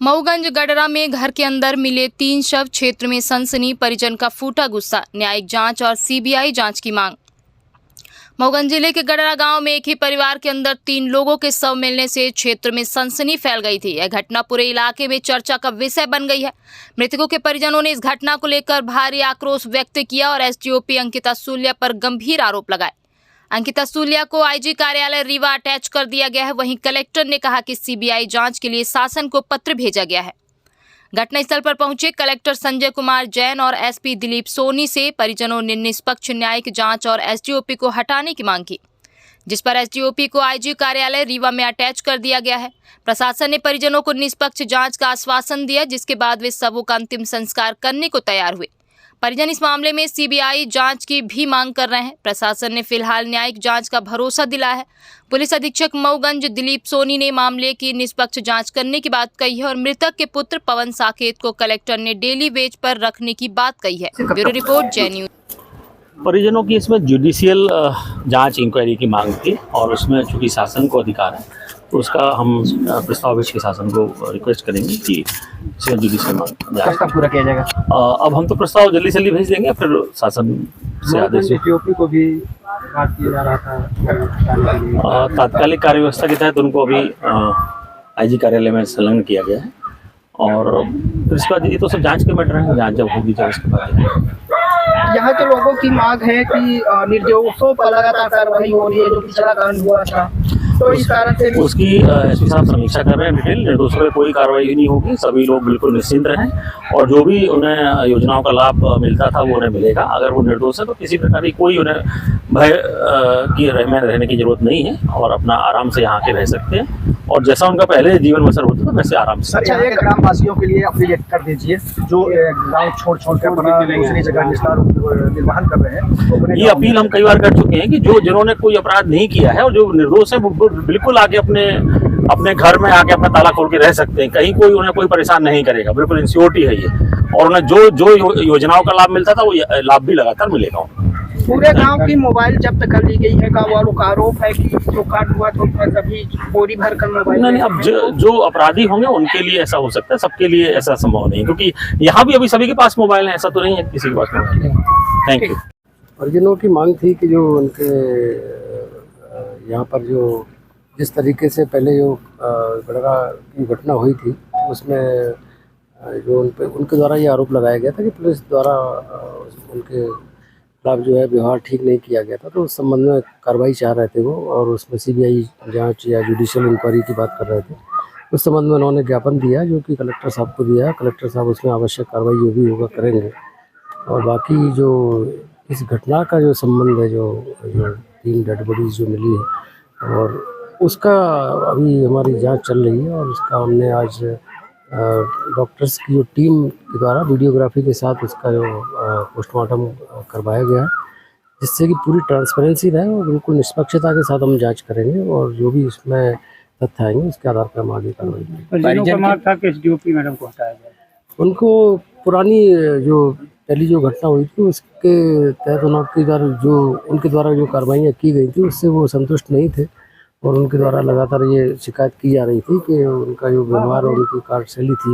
मऊगंज गडरा में घर के अंदर मिले 3 शव, क्षेत्र में सनसनी, परिजन का फूटा गुस्सा, न्यायिक जांच और सीबीआई जांच की मांग। मऊगंज जिले के गडरा गांव में एक ही परिवार के अंदर 3 लोगों के शव मिलने से क्षेत्र में सनसनी फैल गई थी। यह घटना पूरे इलाके में चर्चा का विषय बन गई है। मृतकों के परिजनों ने इस घटना को लेकर भारी आक्रोश व्यक्त किया और एसडीओपी अंकिता सूल्या पर गंभीर आरोप लगाए। अंकिता सूल्या को आईजी कार्यालय रीवा अटैच कर दिया गया है। वहीं कलेक्टर ने कहा कि सीबीआई जांच के लिए शासन को पत्र भेजा गया है। घटनास्थल पर पहुंचे कलेक्टर संजय कुमार जैन और एसपी दिलीप सोनी से परिजनों ने निष्पक्ष न्यायिक जांच और एसडीओपी को हटाने की मांग की, जिस पर एसडीओपी को आईजी कार्यालय रीवा में अटैच कर दिया गया है। प्रशासन ने परिजनों को निष्पक्ष जांच का आश्वासन दिया, जिसके बाद वे शवों का अंतिम संस्कार करने को तैयार हुए। परिजन इस मामले में सीबीआई जांच की भी मांग कर रहे हैं। प्रशासन ने फिलहाल न्यायिक जांच का भरोसा दिलाया है। पुलिस अधीक्षक मऊगंज दिलीप सोनी ने मामले की निष्पक्ष जांच करने की बात कही है और मृतक के पुत्र पवन साकेत को कलेक्टर ने डेली वेज पर रखने की बात कही है। ब्यूरो रिपोर्ट, जय न्यूज। परिजनों की इसमें जुडिशियल जांच इंक्वायरी की मांग थी और उसमें चूंकि शासन को अधिकार है तो उसका हम प्रस्ताव भेज के शासन को रिक्वेस्ट करेंगे कि इसमें जुडिशियल मांग कब पूरा किया जाएगा। अब हम तो प्रस्ताव जल्दी से जल्दी भेज देंगे, फिर शासन से आदेश। एसडीओपी को भी बात किया जा रहा था तात्कालिक कार्य व्यवस्था के तहत उनको अभी आईजी कार्यालय में संलग्न किया गया है और फिर इसके बाद ये तो सब जाँच के मैटर है। जाँच जब होगी तो उसके बाद यहाँ के लोगों की मांग है कि निर्दोषों पर लगातार कार्रवाई हो रही है, जो पिछला कांड हुआ था, तो इस कारण से उसकी एसपी साहब समीक्षा कर रहे हैं। डिटेल निर्दोषों पर कोई कार्रवाई नहीं होगी, सभी लोग बिल्कुल निश्चिंत रहें और जो भी उन्हें योजनाओं का लाभ मिलता था वो उन्हें मिलेगा। अगर वो निर्दोष है तो किसी प्रकार की कोई उन्हें भय की रहने की जरूरत नहीं है और अपना आराम से यहाँ के रह सकते हैं और जैसा उनका पहले जीवन बसर होता था वैसे आराम से। अच्छा, एक ग्रामवासियों के लिए अपील कर दीजिए जो गाँव छोड़ कर अपना दूसरी जगह निर्वाहन कर रहे हैं। ये अपील हम कई बार कर चुके हैं कि जो जिन्होंने कोई अपराध नहीं किया है और जो निर्दोष है वो बिल्कुल आके अपने घर में आके अपना ताला खोल के रह सकते हैं। कहीं कोई उन्हें कोई परेशान नहीं करेगा, बिल्कुल इंश्योरिटी है ये। और उन्हें जो योजनाओं का लाभ मिलता था वो लाभ भी लगातार मिलेगा। पूरे गांव की मोबाइल जब्त कर ली गई है। गाँव वालों का आरोप है कि जो कांड हुआ तो सभी बोरी भर कर मोबाइल नहीं, अब जो अपराधी होंगे उनके लिए ऐसा हो सकता है, सबके लिए ऐसा संभव नहीं, क्योंकि यहाँ भी अभी सभी के पास मोबाइल है, ऐसा तो नहीं है किसी के पास मोबाइल है। Thank you. परिजनों की मांग थी कि जो उनके यहाँ पर जो जिस तरीके से पहले जो गडरा की घटना हुई थी उसमें जो उनके द्वारा ये आरोप लगाया गया था कि पुलिस द्वारा उनके खिलाफ जो है व्यवहार ठीक नहीं किया गया था, तो उस संबंध में कार्रवाई चाह रहे थे वो और उसमें सीबीआई जांच या जुडिशियल इंक्वायरी की बात कर रहे थे। उस संबंध में उन्होंने ज्ञापन दिया जो कि कलेक्टर साहब को दिया। कलेक्टर साहब उसमें आवश्यक कार्रवाई जो भी होगा करेंगे और बाकी जो इस घटना का जो संबंध है, जो 3 डेड बॉडीज जो मिली है और उसका अभी हमारी जांच चल रही है और उसका हमने आज डॉक्टर्स की जो टीम के द्वारा वीडियोग्राफी के साथ उसका जो पोस्टमार्टम करवाया गया है, जिससे कि पूरी ट्रांसपेरेंसी रहे और बिल्कुल निष्पक्षता के साथ हम जांच करेंगे और जो भी इसमें तथ्य आएंगे उसके आधार पर हम आगे कार्रवाई करेंगे। एसडीओपी मैडम को हटाया जाए। उनको पुरानी जो पहली जो घटना हुई थी उसके तहत उनके द्वारा जो कार्रवाइयाँ की गई थी उससे वो संतुष्ट नहीं थे और उनके द्वारा लगातार ये शिकायत की जा रही थी कि उनका जो व्यवहार और उनकी कार्यशैली थी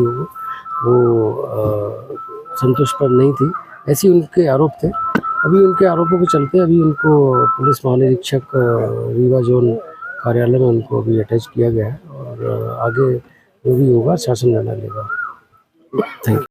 वो संतुष्टप्रद नहीं थी, ऐसी उनके आरोप थे। अभी उनके आरोपों के चलते अभी उनको पुलिस महानिरीक्षक रीवा जोन कार्यालय में उनको अभी अटैच किया गया है और आगे जो भी होगा शासन निर्णय लेगा। Thank you.